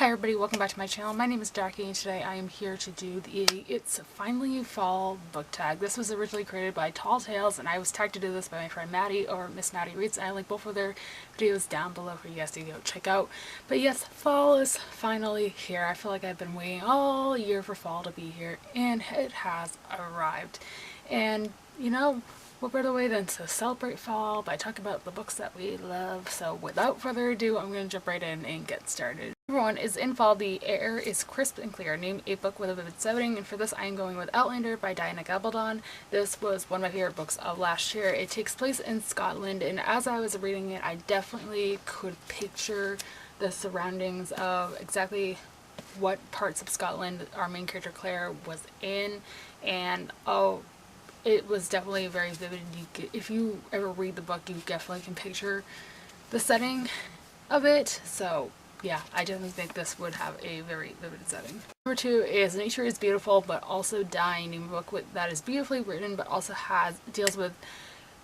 Hi everybody, welcome back to my channel. My name is Jackie and today I am here to do the It's Finally Fall book tag. This was originally created by Tall Tales and I was tagged to do this by my friend Maddie, or Miss Maddie Reads, and I link both of their videos down below for you guys to go check out. But yes, fall is finally here. I feel like I've been waiting all year for fall to be here and it has arrived. And you know, what better way than to celebrate fall by talking about the books that we love. So without further ado, I'm going to jump right in and get started. Everyone is in fall. The air is crisp and clear. Name a book with a vivid setting, and for this I am going with Outlander by Diana Gabaldon. This was one of my favorite books of last year. It takes place in Scotland, and as I was reading it, I definitely could picture the surroundings of exactly what parts of Scotland our main character Claire was in, and it was definitely very vivid. If you ever read the book, you definitely can picture the setting of it. So yeah, I definitely think this would have a very vivid setting. Number 2 is Nature is Beautiful but Also Dying, a book that is beautifully written but also deals with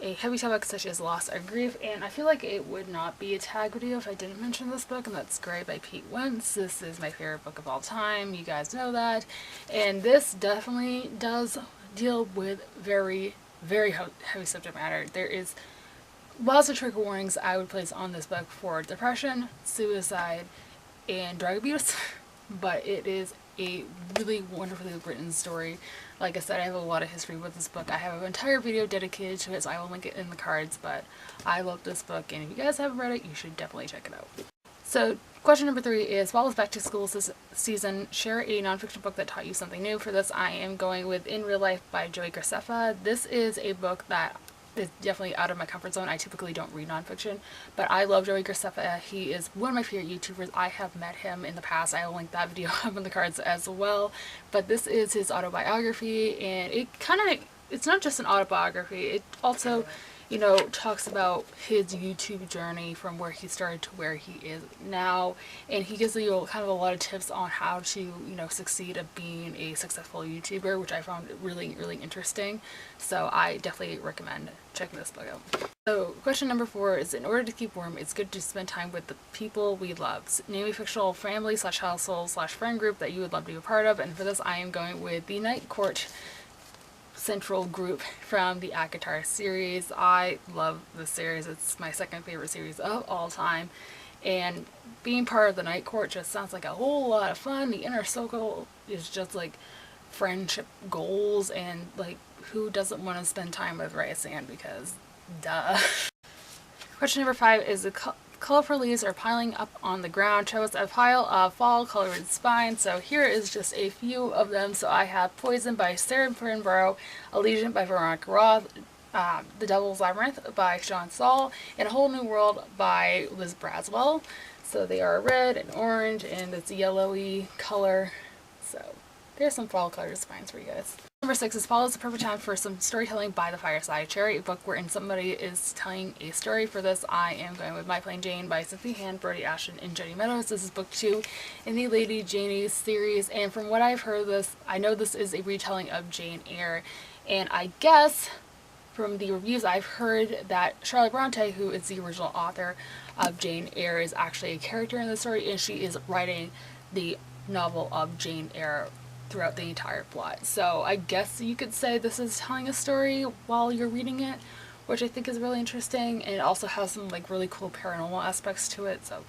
a heavy topic such as loss or grief, and I feel like it would not be a tag video if I didn't mention this book, and that's Grey by Pete Wentz. This is my favorite book of all time, you guys know that, and this definitely does deal with very heavy subject matter. There is lots of trigger warnings I would place on this book for depression, suicide, and drug abuse, but it is a really wonderfully written story. Like I said, I have a lot of history with this book. I have an entire video dedicated to it, so I will link it in the cards, but I love this book, and if you guys haven't read it, you should definitely check it out. So question number 3 is, fall is back to school season. Share a nonfiction book that taught you something new. For this, I am going with In Real Life by Joey Graceffa. This is a book that is definitely out of my comfort zone. I typically don't read nonfiction, but I love Joey Graceffa. He is one of my favorite YouTubers. I have met him in the past. I will link that video up in the cards as well. But this is his autobiography, and it's not just an autobiography. It also, you know, talks about his YouTube journey from where he started to where he is now, and he gives you kind of a lot of tips on how to, you know, succeed at being a successful YouTuber, which I found really interesting. So I definitely recommend checking this book out. So question number 4 is, in order to keep warm, it's good to spend time with the people we love. Name a fictional family / household / friend group that you would love to be a part of, and for this I am going with the Night Court central group from the ACOTAR series. I love this series. It's my second favorite series of all time, and being part of the Night Court just sounds like a whole lot of fun. The inner circle is just like friendship goals, and like, who doesn't want to spend time with Rhysand, because duh. Question number 5 is, the colorful leaves are piling up on the ground. Chose a pile of fall colored spines. So here is just a few of them. So I have Poison by Sarah Brinborough, Allegiant by Veronica Roth, The Devil's Labyrinth by Sean Saul, and A Whole New World by Liz Braswell. So they are red and orange, and it's a yellowy color. So there's some fall colored spines for you guys. Number 6 is, fall is the perfect time for some storytelling by the fireside chair, a book wherein somebody is telling a story. For this, I am going with My Plain Jane by Cynthia Hand, Brody Ashton, and Jenny Meadows. This is book 2 in the Lady Janie series, and from what I've heard, I know this is a retelling of Jane Eyre, and I guess from the reviews I've heard that Charlotte Bronte, who is the original author of Jane Eyre, is actually a character in the story, and she is writing the novel of Jane Eyre throughout the entire plot. So I guess you could say this is telling a story while you're reading it, which I think is really interesting, and it also has some like really cool paranormal aspects to it, so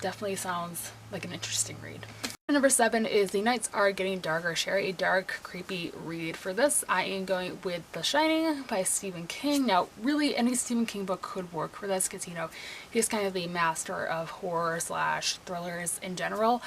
definitely sounds like an interesting read. Number 7 is, The Nights Are Getting Darker. Share a dark, creepy read. For this, I am going with The Shining by Stephen King. Now, really, any Stephen King book could work for this, because, you know, he's kind of the master of horror / thrillers in general.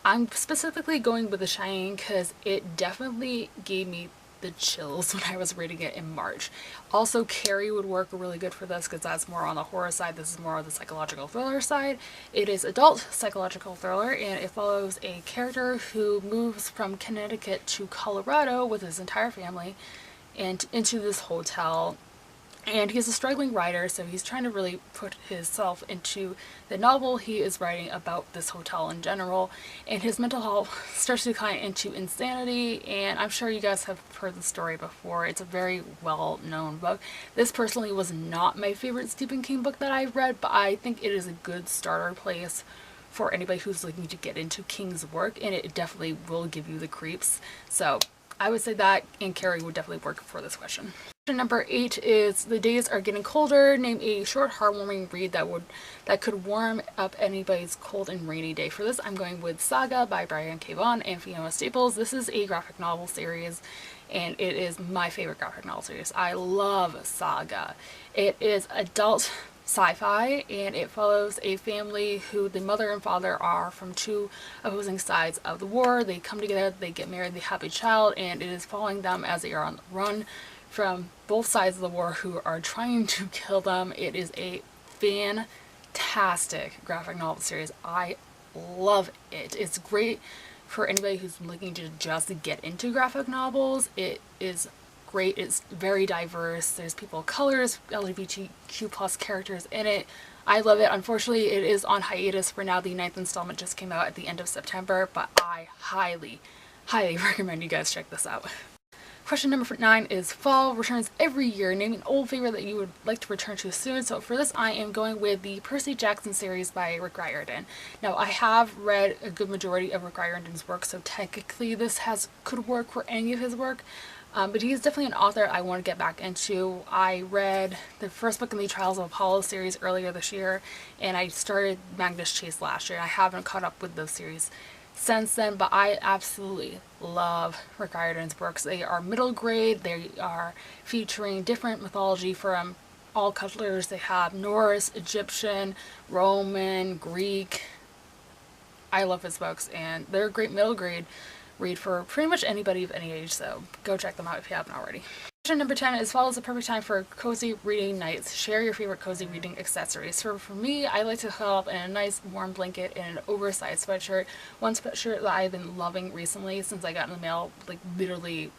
I'm specifically going with The Shining because it definitely gave me the chills when I was reading it in March. Also, Carrie would work really good for this because that's more on the horror side. This is more on the psychological thriller side. It is adult psychological thriller, and it follows a character who moves from Connecticut to Colorado with his entire family and into this hotel. And he's a struggling writer, so he's trying to really put himself into the novel he is writing about this hotel in general. And his mental health starts to decline into insanity, and I'm sure you guys have heard the story before. It's a very well-known book. This personally was not my favorite Stephen King book that I've read, but I think it is a good starter place for anybody who's looking to get into King's work, and it definitely will give you the creeps. So I would say that and Carrie would definitely work for this question. Question number 8 is the days are getting colder. Name a short, heartwarming read that could warm up anybody's cold and rainy day. For this, I'm going with Saga by Brian K. Vaughan and Fiona Staples. This is a graphic novel series, and it is my favorite graphic novel series. I love Saga. It is adult sci-fi, and it follows a family who the mother and father are from two opposing sides of the war. They come together, they get married, they have a child, and it is following them as they are on the run from both sides of the war who are trying to kill them. It is a fantastic graphic novel series. I love it. It's great for anybody who's looking to just get into graphic novels. It is great. It's very diverse. There's people of colors, LGBTQ plus characters in it. I love it. Unfortunately, it is on hiatus for now. The 9th installment just came out at the end of September, but I highly recommend you guys check this out. Question number 9 is fall returns every year. Name an old favorite that you would like to return to soon. So for this, I am going with the Percy Jackson series by Rick Riordan. Now, I have read a good majority of Rick Riordan's work, so technically this could work for any of his work. But he's definitely an author I want to get back into. I read the first book in the Trials of Apollo series earlier this year, and I started Magnus Chase last year. I haven't caught up with those series since then, but I absolutely love Rick Riordan's works. They are middle grade. They are featuring different mythology from all cultures. They have Norse, Egyptian, Roman, Greek. I love his books, and they're a great middle grade read for pretty much anybody of any age, so go check them out if you haven't already. Question number 10 is fall is the perfect time for cozy reading nights. Share your favorite cozy reading accessories. So for me, I like to curl up in a nice warm blanket and an oversized sweatshirt. One sweatshirt that I've been loving recently since I got in the mail like literally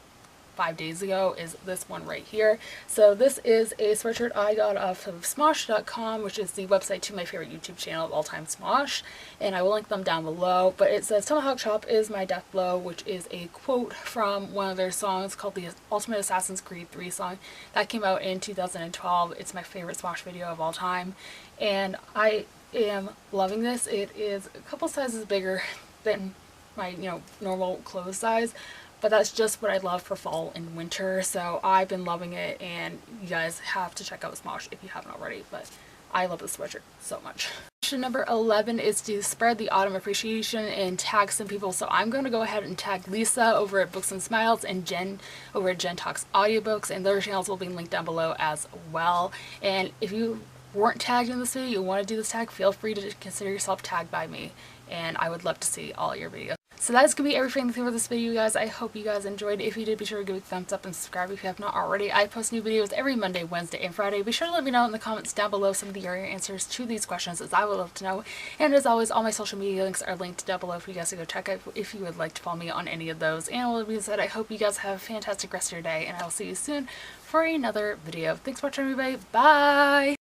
5 days ago is this one right here. So this is a sweatshirt I got off of Smosh.com, which is the website to my favorite YouTube channel of all time, Smosh, and I will link them down below. But it says, "Tomahawk Chop is my death blow," which is a quote from one of their songs called the Ultimate Assassin's Creed 3 song that came out in 2012. It's my favorite Smosh video of all time, and I am loving this. It is a couple sizes bigger than my normal clothes size, but that's just what I love for fall and winter, so I've been loving it, and you guys have to check out Smosh if you haven't already, but I love this sweatshirt so much. Question number 11 is to spread the autumn appreciation and tag some people, so I'm going to go ahead and tag Lisa over at Books and Smiles and Jen over at Jen Talks Audiobooks, and their channels will be linked down below as well. And if you weren't tagged in this video, you want to do this tag, feel free to consider yourself tagged by me, and I would love to see all your videos. So that is going to be everything for this video, guys. I hope you guys enjoyed. If you did, be sure to give it a thumbs up and subscribe if you have not already. I post new videos every Monday, Wednesday, and Friday. Be sure to let me know in the comments down below some of the area answers to these questions, as I would love to know. And as always, all my social media links are linked down below for you guys to go check out if you would like to follow me on any of those. And with that being said, I hope you guys have a fantastic rest of your day, and I will see you soon for another video. Thanks for watching, everybody. Bye!